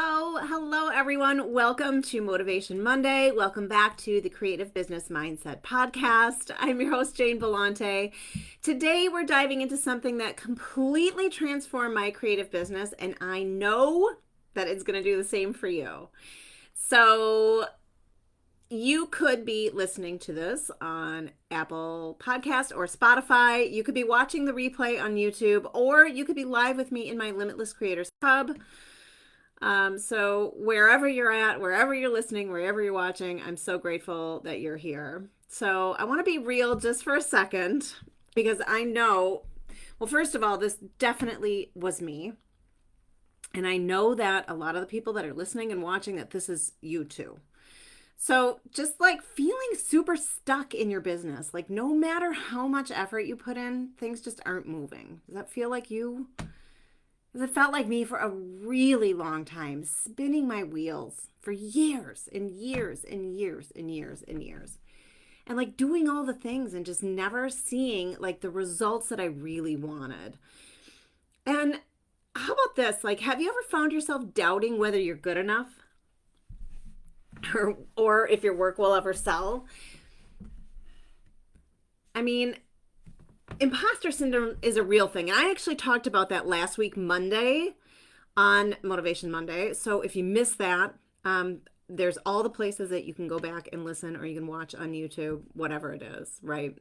Hello, everyone. Welcome to Motivation Monday. Welcome back to the Creative Business Mindset Podcast. I'm your host, Jane Bellante. Today, we're diving into something that completely transformed my creative business, and I know that it's going to do the same for you. So, you could be listening to this on Apple Podcast or Spotify. You could be watching the replay on YouTube, or you could be live with me in my Limitless Creators Hub. So wherever you're at, wherever you're listening, wherever you're watching, I'm so grateful that you're here. So I want to be real just for a second, because I know, well, first of all, this definitely was me. And I know that a lot of the people that are listening and watching, that this is you too. So just like feeling super stuck in your business, like no matter how much effort you put in, things just aren't moving. Does that feel like you? Because it felt like me for a really long time, spinning my wheels for years and years and years and years and years. And like doing all the things and just never seeing like the results that I really wanted. And how about this? Like, have you ever found yourself doubting whether you're good enough? Or if your work will ever sell? I mean, imposter syndrome is a real thing. And I actually talked about that last week, Monday, on Motivation Monday. So if you missed that, there's all the places that you can go back and listen, or you can watch on YouTube, whatever it is, right?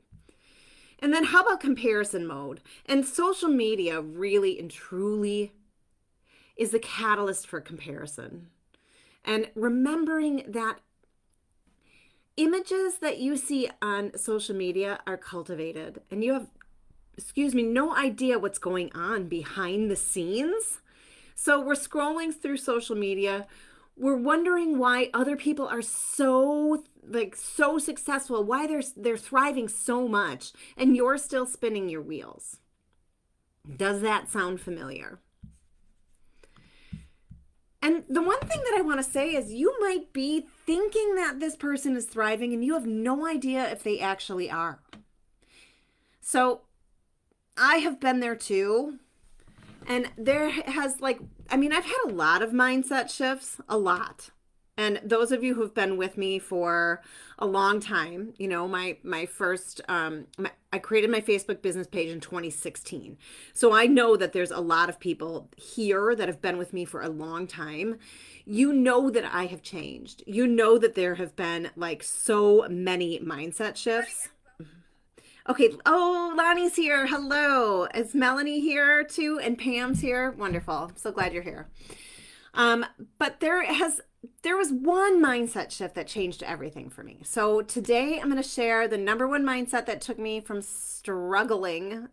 And then how about comparison mode? And social media really and truly is the catalyst for comparison. And remembering that images that you see on social media are cultivated, and you have no idea what's going on behind the scenes. So we're scrolling through social media. We're wondering why other people are so successful, why they're thriving so much, and you're still spinning your wheels. Does that sound familiar? And the one thing that I want to say is you might be thinking that this person is thriving and you have no idea if they actually are. So I have been there too. And there has I've had a lot of mindset shifts, a lot. And those of you who've been with me for a long time, you know, my first, I created my Facebook business page in 2016. So I know that there's a lot of people here that have been with me for a long time. You know that I have changed. You know that there have been like so many mindset shifts. Okay. Oh, Lonnie's here. Hello. Is Melanie here too? And Pam's here. Wonderful. So glad you're here. But there was one mindset shift that changed everything for me. So today I'm going to share the number one mindset that took me from struggling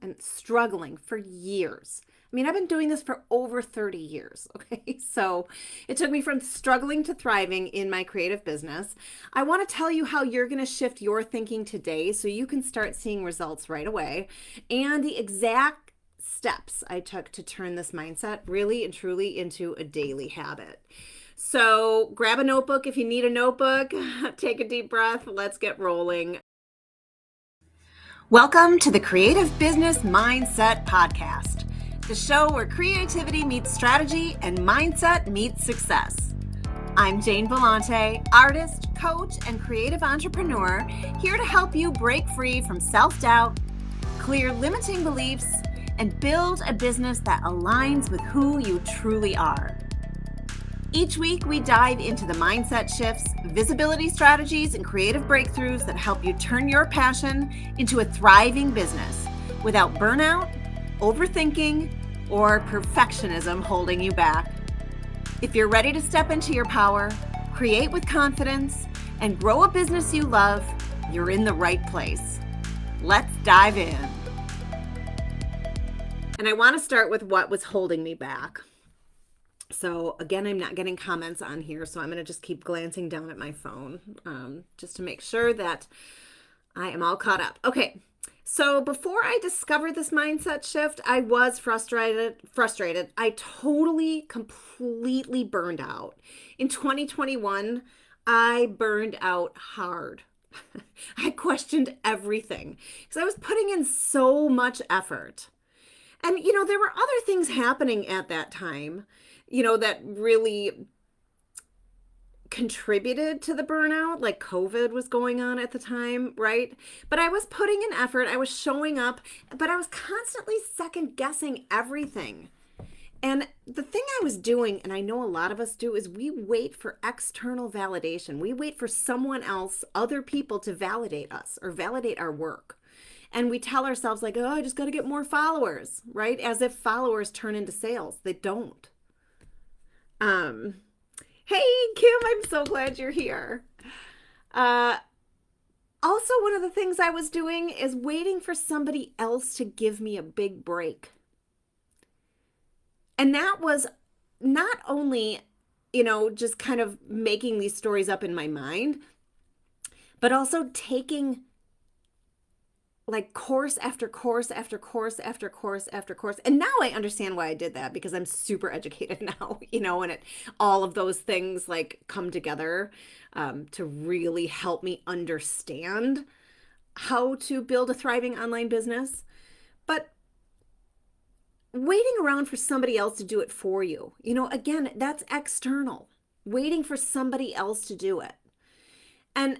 for years. I mean, I've been doing this for over 30 years. Okay. So it took me from struggling to thriving in my creative business. I want to tell you how you're going to shift your thinking today so you can start seeing results right away, and the exact steps I took to turn this mindset really and truly into a daily habit. So grab a notebook if you need a notebook. Take a deep breath. Let's get rolling. Welcome to the Creative Business Mindset Podcast, the show where creativity meets strategy and mindset meets success. I'm Jane Bellante, artist, coach, and creative entrepreneur, here to help you break free from self-doubt, clear limiting beliefs, and build a business that aligns with who you truly are. Each week, we dive into the mindset shifts, visibility strategies, and creative breakthroughs that help you turn your passion into a thriving business without burnout, overthinking, or perfectionism holding you back. If you're ready to step into your power, create with confidence, and grow a business you love, you're in the right place. Let's dive in. And I want to start with what was holding me back. So again, I'm not getting comments on here, so I'm going to just keep glancing down at my phone just to make sure that I am all caught up. Okay, so before I discovered this mindset shift, I was frustrated. I completely burned out. In 2021, I burned out hard. I questioned everything because I was putting in so much effort. And, there were other things happening at that time, that really contributed to the burnout, like COVID was going on at the time, right? But I was putting in effort, I was showing up, but I was constantly second guessing everything. And the thing I was doing, and I know a lot of us do, is we wait for external validation. We wait for someone else, other people to validate us or validate our work. And we tell ourselves like, oh, I just got to get more followers, right? As if followers turn into sales. They don't. Hey, Kim, I'm so glad you're here. Also, one of the things I was doing is waiting for somebody else to give me a big break. And that was not only, just kind of making these stories up in my mind, but also taking like course after course after course after course after course. And now I understand why I did that, because I'm super educated now, and all of those things like come together to really help me understand how to build a thriving online business. But waiting around for somebody else to do it for you, again, that's external, waiting for somebody else to do it. And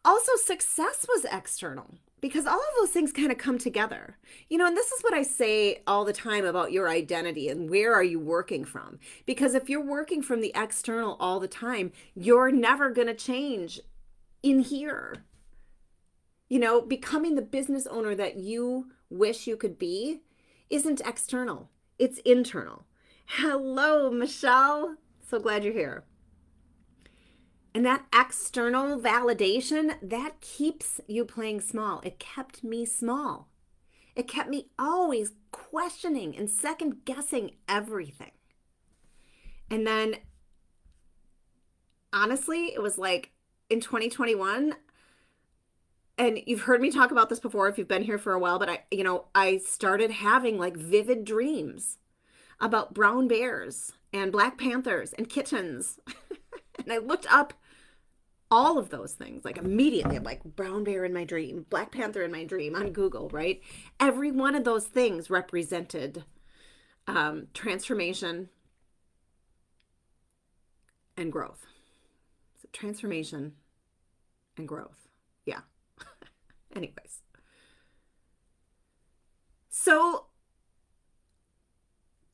also success was external, because all of those things kind of come together, and this is what I say all the time about your identity and where are you working from? Because if you're working from the external all the time, you're never going to change in here. Becoming the business owner that you wish you could be isn't external, it's internal. Hello, Michelle. So glad you're here. And that external validation, that keeps you playing small. It kept me small. It kept me always questioning and second guessing everything. And then, honestly, it was like in 2021, and you've heard me talk about this before if you've been here for a while, but I started having like vivid dreams about brown bears and black panthers and kittens. And I looked up all of those things, like immediately. I'm like, brown bear in my dream, black panther in my dream on Google, right? Every one of those things represented transformation and growth. So transformation and growth. Yeah. Anyways. So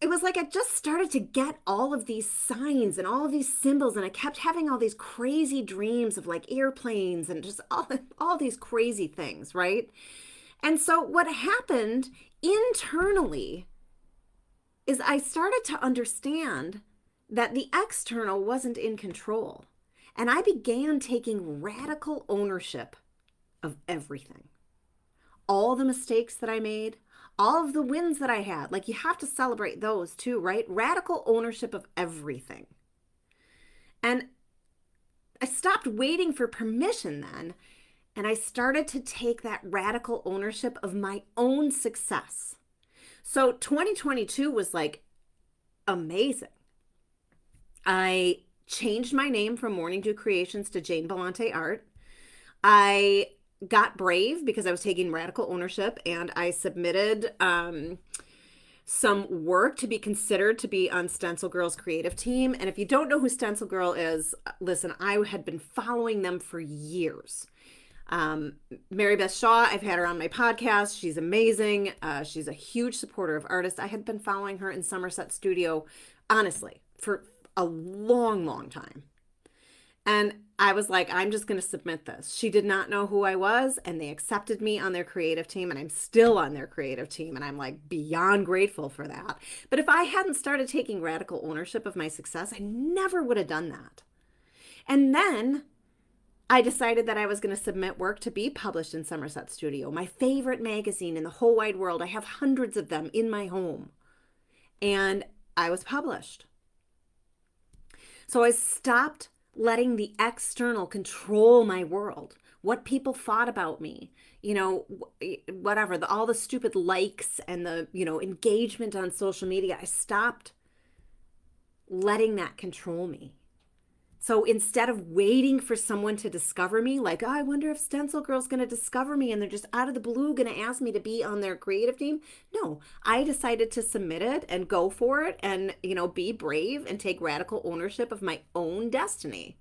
it was like I just started to get all of these signs and all of these symbols, and I kept having all these crazy dreams of like airplanes and just all these crazy things, right? And so what happened internally is I started to understand that the external wasn't in control. And I began taking radical ownership of everything. All the mistakes that I made, all of the wins that I had, like you have to celebrate those too, right? Radical ownership of everything. And I stopped waiting for permission then, and I started to take that radical ownership of my own success. So 2022 was like amazing. I changed my name from Morning Dew Creations to Jane Bellante Art. I got brave because I was taking radical ownership, and I submitted some work to be considered to be on Stencil Girl's creative team. And if you don't know who Stencil Girl is, listen, I had been following them for years. Mary Beth Shaw, I've had her on my podcast. She's amazing. She's a huge supporter of artists. I had been following her in Somerset Studio, honestly, for a long, long time. And I was like, I'm just going to submit this. She did not know who I was, and they accepted me on their creative team, and I'm still on their creative team, and I'm like beyond grateful for that. But if I hadn't started taking radical ownership of my success, I never would have done that. And then I decided that I was going to submit work to be published in Somerset Studio, my favorite magazine in the whole wide world. I have hundreds of them in my home. And I was published. So I stopped letting the external control my world, what people thought about me, whatever, all the stupid likes and the, engagement on social media. I stopped letting that control me. So instead of waiting for someone to discover me, like, oh, I wonder if Stencil Girl's going to discover me and they're just out of the blue going to ask me to be on their creative team. No, I decided to submit it and go for it and, be brave and take radical ownership of my own destiny.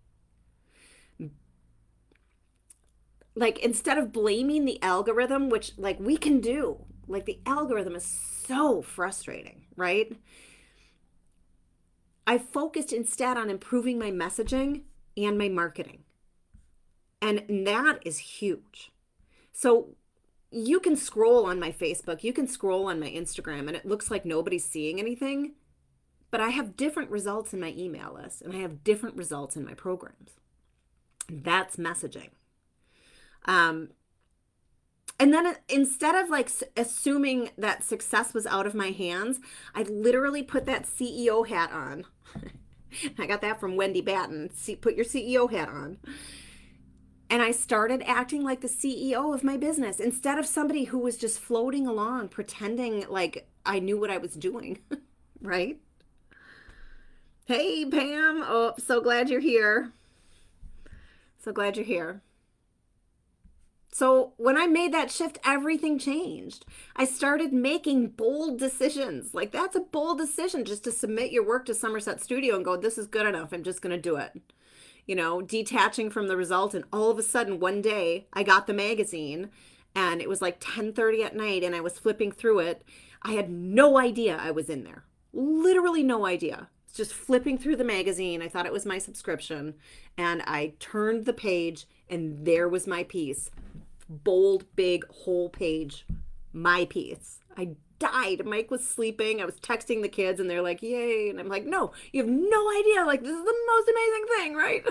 Like, instead of blaming the algorithm, which, like, we can do, like, the algorithm is so frustrating, right? I focused instead on improving my messaging and my marketing. And that is huge. So you can scroll on my Facebook, you can scroll on my Instagram, and it looks like nobody's seeing anything. But I have different results in my email list, and I have different results in my programs. That's messaging. And then instead of like assuming that success was out of my hands, I literally put that CEO hat on. I got that from Wendy Batten. Put your CEO hat on. And I started acting like the CEO of my business instead of somebody who was just floating along, pretending like I knew what I was doing, right? Hey, Pam. Oh, so glad you're here. So glad you're here. So when I made that shift, everything changed. I started making bold decisions. Like, that's a bold decision, just to submit your work to Somerset Studio and go, this is good enough. I'm just going to do it. Detaching from the result. And all of a sudden, one day, I got the magazine and it was like 10:30 at night and I was flipping through it. I had no idea I was in there. Literally no idea. Just flipping through the magazine. I thought it was my subscription. And I turned the page and there was my piece. Bold, big, whole page. My piece. I died. Mike was sleeping. I was texting the kids and they're like, yay. And I'm like, no, you have no idea. Like, this is the most amazing thing, right?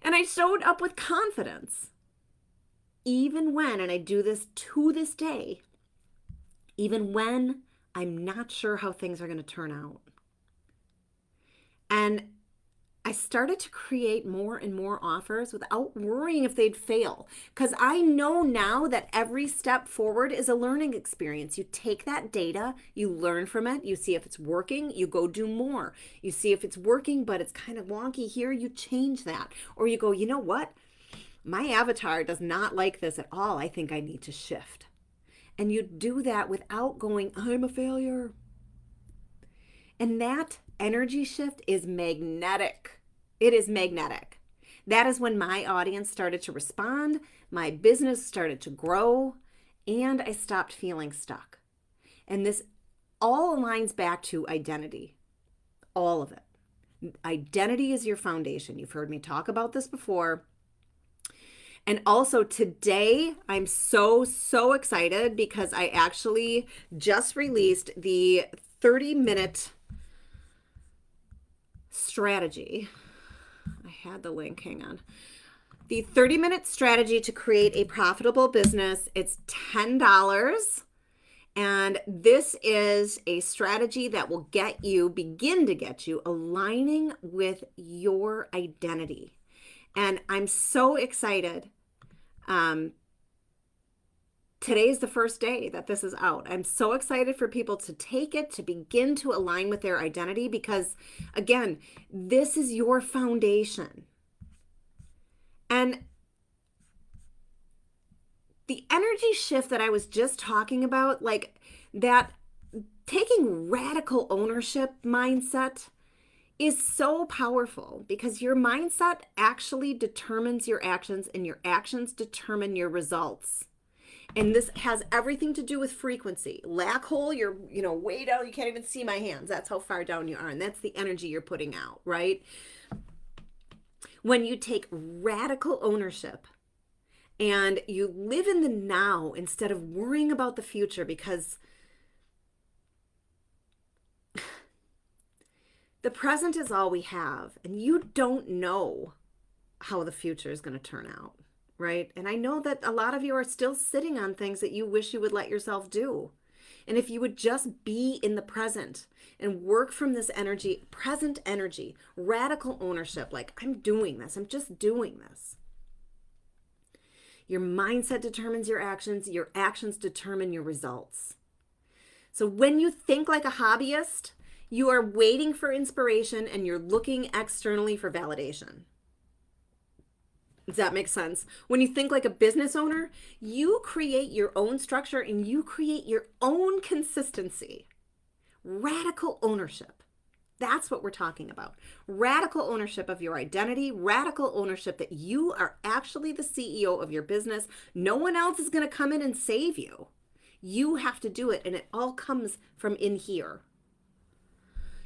And I showed up with confidence. Even when, and I do this to this day, even when I'm not sure how things are going to turn out. And I started to create more and more offers without worrying if they'd fail. Because I know now that every step forward is a learning experience. You take that data, you learn from it, you see if it's working, you go do more. You see if it's working, but it's kind of wonky here, you change that. Or you go, you know what? My avatar does not like this at all. I think I need to shift. And you do that without going, I'm a failure. And that energy shift is magnetic. It is magnetic. That is when my audience started to respond, my business started to grow, and I stopped feeling stuck. And this all aligns back to identity. All of it. Identity is your foundation. You've heard me talk about this before. And also today, I'm so excited because I actually just released the 30-minute strategy. I had the link, hang on. The 30-minute strategy to create a profitable business. It's $10. And this is a strategy that will begin to get you aligning with your identity. And I'm so excited. Today's the first day that this is out. I'm so excited for people to take it, to begin to align with their identity, because again, this is your foundation. And the energy shift that I was just talking about, like that taking radical ownership mindset, is so powerful because your mindset actually determines your actions and your actions determine your results. And this has everything to do with frequency. Black hole, you're, way down. You can't even see my hands. That's how far down you are. And that's the energy you're putting out, right? When you take radical ownership and you live in the now instead of worrying about the future, because the present is all we have. And you don't know how the future is going to turn out. Right? And I know that a lot of you are still sitting on things that you wish you would let yourself do. And if you would just be in the present and work from this energy, present energy, radical ownership, like I'm doing this, I'm just doing this. Your mindset determines your actions determine your results. So when you think like a hobbyist, You are waiting for inspiration and you're looking externally for validation. Does that make sense? When you think like a business owner, you create your own structure and you create your own consistency. Radical ownership. That's what we're talking about. Radical ownership of your identity, radical ownership that you are actually the CEO of your business. No one else is going to come in and save you. You have to do it, and it all comes from in here.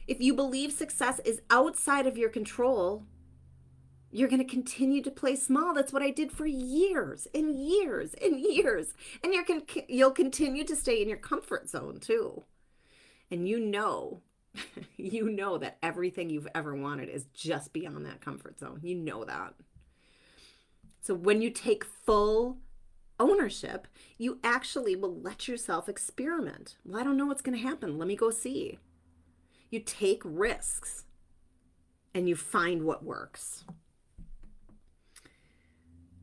If you believe success is outside of your control, you're going to continue to play small. That's what I did for years and years and years. And you'll continue to stay in your comfort zone too. And you know that everything you've ever wanted is just beyond that comfort zone. You know that. So when you take full ownership, you actually will let yourself experiment. Well, I don't know what's going to happen. Let me go see. You take risks and you find what works.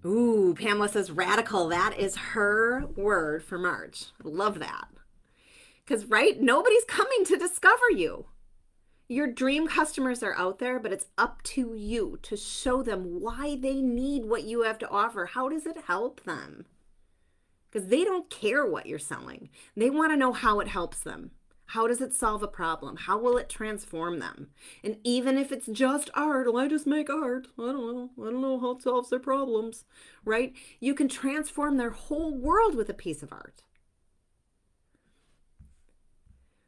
Ooh, Pamela says radical. That is her word for March. I love that. Because, right, nobody's coming to discover you. Your dream customers are out there, but it's up to you to show them why they need what you have to offer. How does it help them? Because they don't care what you're selling. They want to know how it helps them. How does it solve a problem? How will it transform them? And even if it's just art, well, I just make art. I don't know how it solves their problems, right? You can transform their whole world with a piece of art.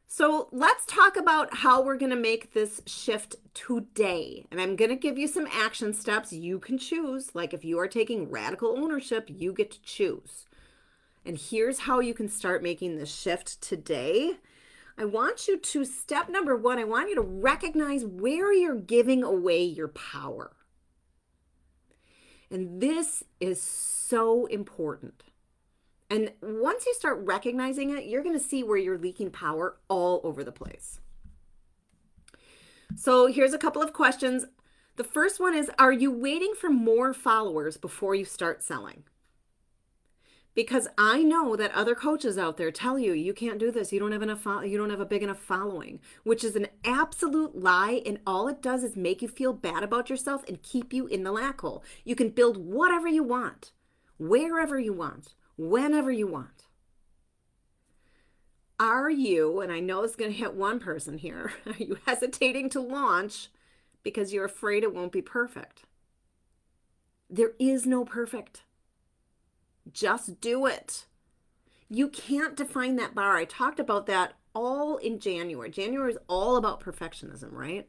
So let's talk about how we're going to make this shift today. And I'm going to give you some action steps you can choose. Like if you are taking radical ownership, you get to choose. And here's how you can start making this shift today. I want you to, step number one, I want you to recognize where you're giving away your power. And this is so important. And once you start recognizing it, you're going to see where you're leaking power all over the place. So here's a couple of questions. The first one is, are you waiting for more followers before you start selling? Because I know that other coaches out there tell you, you can't do this. You don't have enough, you don't have a big enough following, which is an absolute lie. And all it does is make you feel bad about yourself and keep you in the lack hole. You can build whatever you want, wherever you want, whenever you want. Are you, and I know it's going to hit one person here, are you hesitating to launch because you're afraid it won't be perfect? There is no perfect. Just do it. You can't define that bar. I talked about that all in January. January is all about perfectionism, right?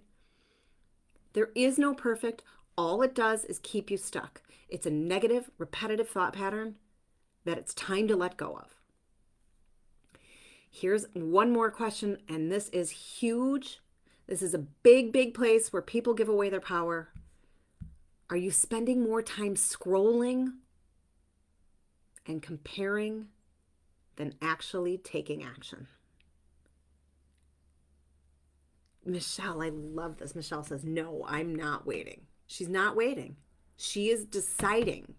There is no perfect. All it does is keep you stuck. It's a negative, repetitive thought pattern that it's time to let go of. Here's one more question, and this is huge. This is a big, big place where people give away their power. Are you spending more time scrolling and comparing than actually taking action? Michelle, I love this. Michelle says, no, I'm not waiting. She's not waiting. She is deciding.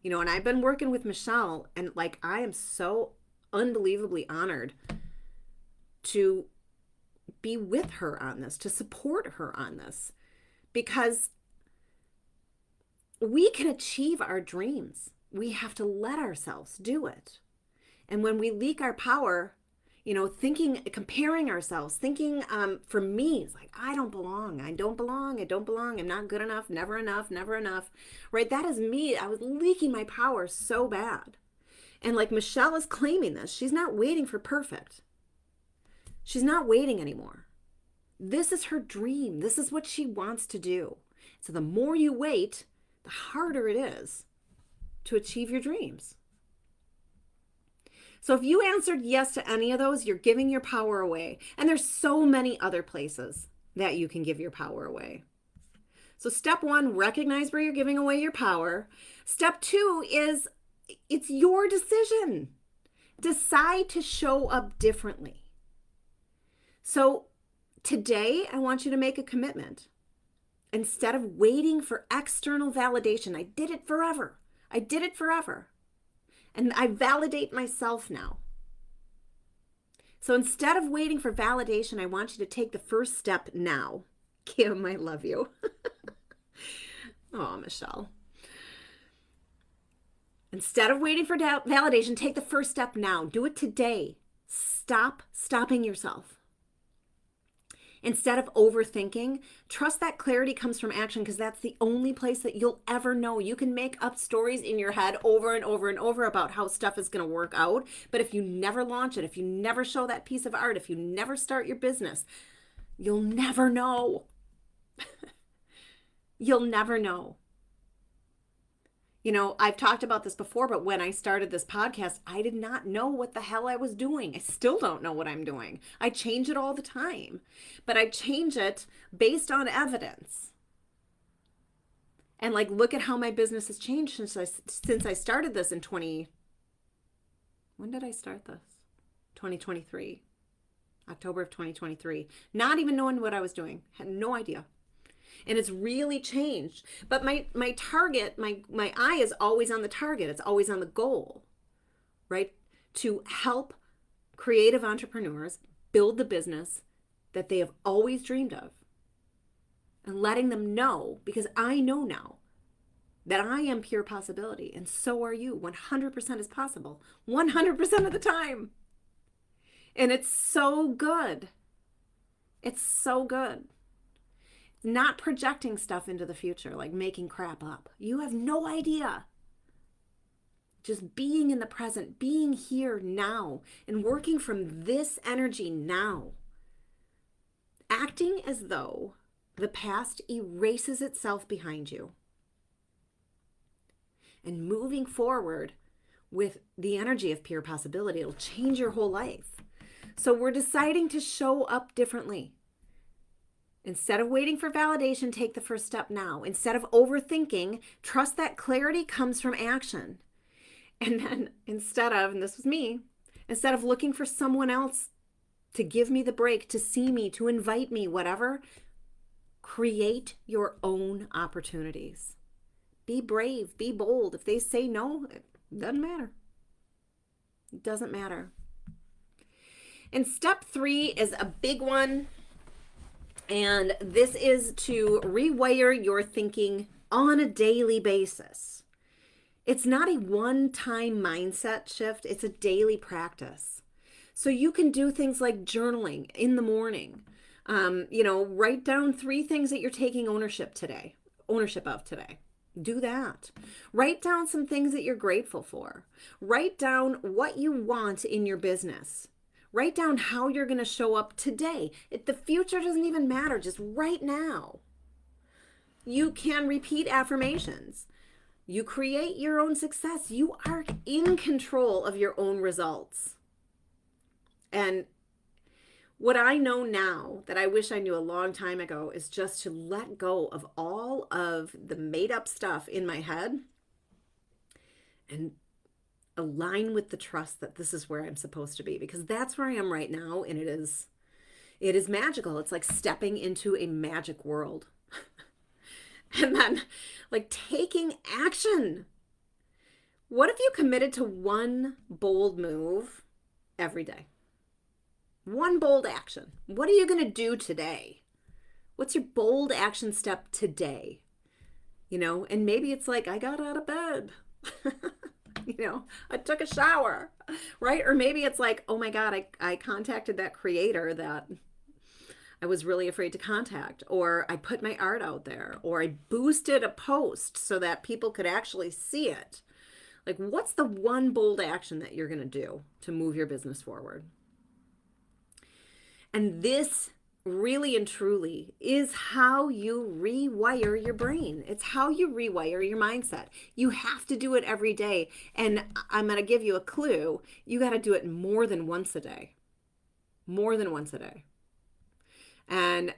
You know, and I've been working with Michelle, and like, I am so unbelievably honored to be with her on this, to support her on this, because we can achieve our dreams. We have to let ourselves do it. And when we leak our power, you know, comparing ourselves, thinking, for me, it's like, I don't belong, I'm not good enough, never enough, right? That is me. I was leaking my power so bad. And like Michelle is claiming this, she's not waiting for perfect. She's not waiting anymore. This is her dream. This is what she wants to do. So the more you wait, the harder it is to achieve your dreams. So if you answered yes to any of those, you're giving your power away. And there's so many other places that you can give your power away. So step one, recognize where you're giving away your power. Step two is, it's your decision. Decide to show up differently. So today, I want you to make a commitment. Instead of waiting for external validation, I did it forever. And I validate myself now. So instead of waiting for validation, I want you to take the first step now. Kim, I love you. Oh, Michelle. Instead of waiting for validation, take the first step now. Do it today. Stop stopping yourself. Instead of overthinking, trust that clarity comes from action, because that's the only place that you'll ever know. You can make up stories in your head over and over and over about how stuff is going to work out. But if you never launch it, if you never show that piece of art, if you never start your business, you'll never know. You'll never know. You know, I've talked about this before, but when I started this podcast, I did not know what the hell I was doing. I still don't know what I'm doing. I change it all the time, but I change it based on evidence. And like, look at how my business has changed since I started this in when did I start this? 2023, October of 2023. Not even knowing what I was doing. Had no idea. And it's really changed. But my target, my eye is always on the target. It's always on the goal, right? To help creative entrepreneurs build the business that they have always dreamed of. And letting them know, because I know now that I am pure possibility, and so are you. 100% is possible. 100% of the time. And it's so good. It's so good. Not projecting stuff into the future, like making crap up. You have no idea. Just being in the present, being here now, and working from this energy now. Acting as though the past erases itself behind you. And moving forward with the energy of pure possibility, it'll change your whole life. So we're deciding to show up differently. Instead of waiting for validation, take the first step now. Instead of overthinking, trust that clarity comes from action. And then instead of, and this was me, instead of looking for someone else to give me the break, to see me, to invite me, whatever, create your own opportunities. Be brave, be bold. If they say no, it doesn't matter. It doesn't matter. And step 3 is a big one. And this is to rewire your thinking on a daily basis. It's not a one-time mindset shift. It's a daily practice. So you can do things like journaling in the morning. Write down 3 things that you're taking ownership of today. Do that. Write down some things that you're grateful for. Write down what you want in your business. Write down how you're going to show up today. The future doesn't even matter, just right now. You can repeat affirmations. You create your own success. You are in control of your own results. And what I know now that I wish I knew a long time ago is just to let go of all of the made up stuff in my head and align with the trust that this is where I'm supposed to be, because that's where I am right now. And it is magical. It's like stepping into a magic world. And then like taking action. What if you committed to one bold move every day? One bold action. What are you going to do today? What's your bold action step today? And maybe it's like, I got out of bed. I took a shower, right? Or maybe it's like, oh my God, I contacted that creator that I was really afraid to contact, or I put my art out there, or I boosted a post so that people could actually see it. Like, what's the one bold action that you're going to do to move your business forward? And this really and truly is how you rewire your brain. It's how you rewire your mindset. You have to do it every day. And I'm going to give you a clue. You got to do it more than once a day. More than once a day. And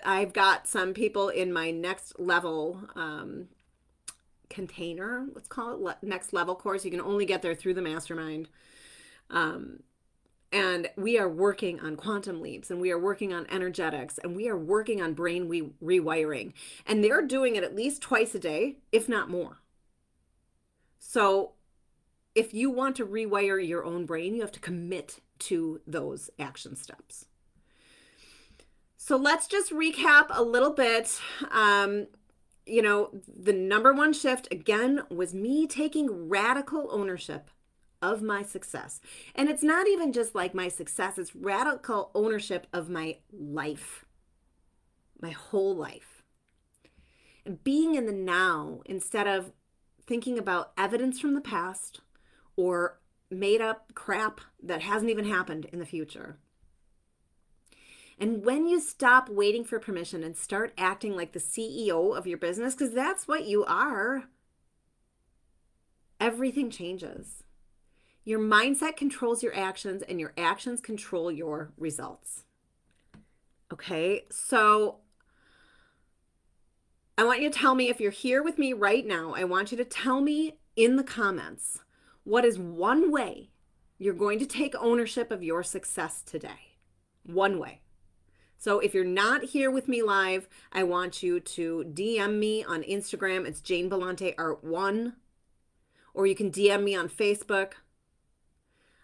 I've got some people in my next level container, let's call it, next level course. You can only get there through the mastermind. And we are working on quantum leaps, and we are working on energetics, and we are working on brain rewiring. And they're doing it at least twice a day, if not more. So if you want to rewire your own brain, you have to commit to those action steps. So let's just recap a little bit. The number one shift, again, was me taking radical ownership of my success. And it's not even just like my success, it's radical ownership of my life, my whole life. And being in the now instead of thinking about evidence from the past or made up crap that hasn't even happened in the future. And when you stop waiting for permission and start acting like the CEO of your business, because that's what you are, everything changes. Your mindset controls your actions, and your actions control your results. Okay, so I want you to tell me, if you're here with me right now, I want you to tell me in the comments, what is one way you're going to take ownership of your success today? One way. So if you're not here with me live, I want you to DM me on Instagram. It's Jane Bellante Art 1. Or you can DM me on Facebook.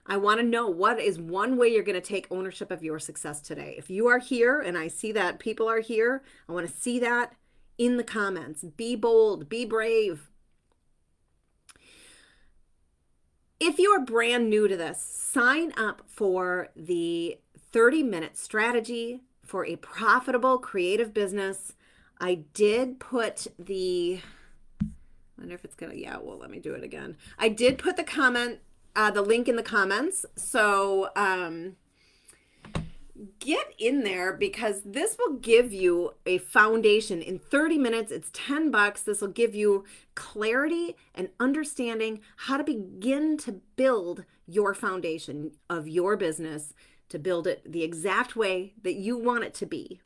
I want to know, what is one way you're going to take ownership of your success today? If you are here and I see that people are here, I want to see that in the comments. Be bold, be brave. If you are brand new to this, sign up for the 30-minute strategy for a profitable creative business. I did put I wonder if it's gonna, yeah, well, let me do it again. I did put the link in the comments. So get in there, because this will give you a foundation in 30 minutes. It's $10. This will give you clarity and understanding how to begin to build your foundation of your business, to build it the exact way that you want it to be.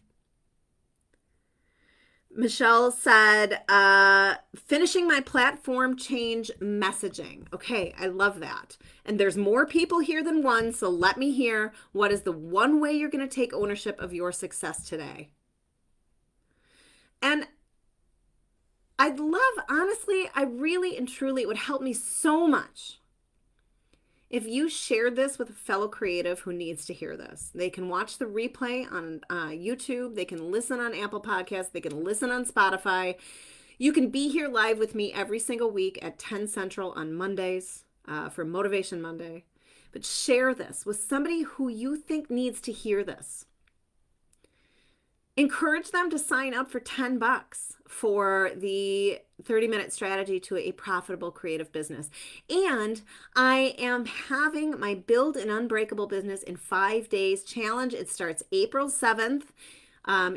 Michelle said, finishing my platform change messaging. Okay, I love that. And there's more people here than one, so let me hear, what is the one way you're going to take ownership of your success today? And I'd love, honestly, I really and truly, it would help me so much if you shared this with a fellow creative who needs to hear this. They can watch the replay on YouTube. They can listen on Apple Podcasts. They can listen on Spotify. You can be here live with me every single week at 10 Central on Mondays for Motivation Monday. But share this with somebody who you think needs to hear this. Encourage them to sign up for $10 for the 30-minute strategy to a profitable creative business. And I am having my Build an Unbreakable Business in 5 Days challenge. It starts April 7th.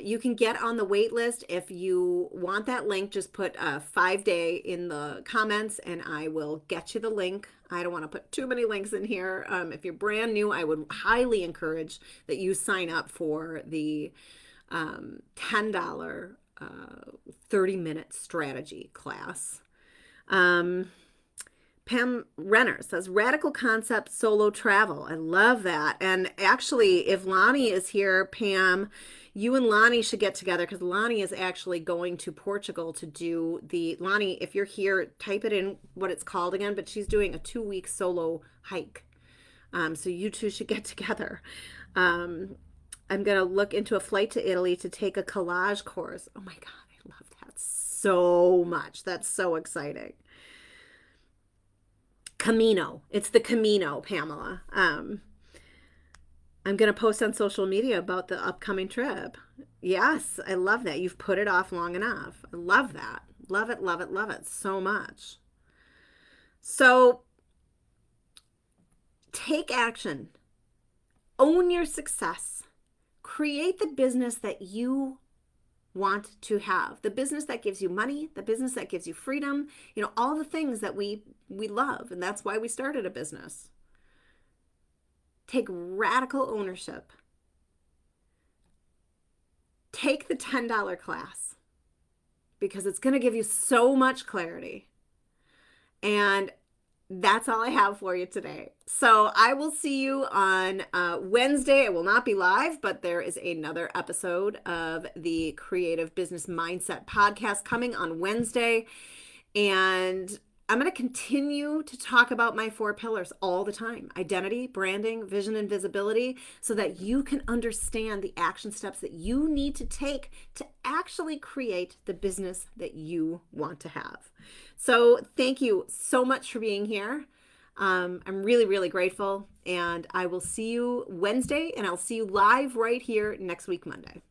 You can get on the wait list. If you want that link, just put 5-day in the comments and I will get you the link. I don't want to put too many links in here. If you're brand new, I would highly encourage that you sign up for the $10 30-minute strategy class. Pam Renner says, radical concept solo travel. I love that. And actually, if Lonnie is here, Pam, you and Lonnie should get together, because Lonnie is actually going to Portugal to do Lonnie, if you're here, type it in what it's called again, but she's doing a 2-week solo hike. So you two should get together. I'm going to look into a flight to Italy to take a collage course. Oh my God, I love that so much. That's so exciting. Camino. It's the Camino, Pamela. I'm going to post on social media about the upcoming trip. Yes, I love that. You've put it off long enough. I love that. Love it, love it, love it so much. So take action. Own your success. Create the business that you want to have, the business that gives you money, the business that gives you freedom, all the things that we love. And that's why we started a business. Take radical ownership. Take the $10 class, because it's going to give you so much clarity. And that's all I have for you today. So I will see you on Wednesday. I will not be live, but there is another episode of the Creative Business Mindset podcast coming on Wednesday. And I'm going to continue to talk about my 4 pillars all the time: identity, branding, vision, and visibility, so that you can understand the action steps that you need to take to actually create the business that you want to have. So thank you so much for being here. I'm really, really grateful. And I will see you Wednesday, and I'll see you live right here next week, Monday.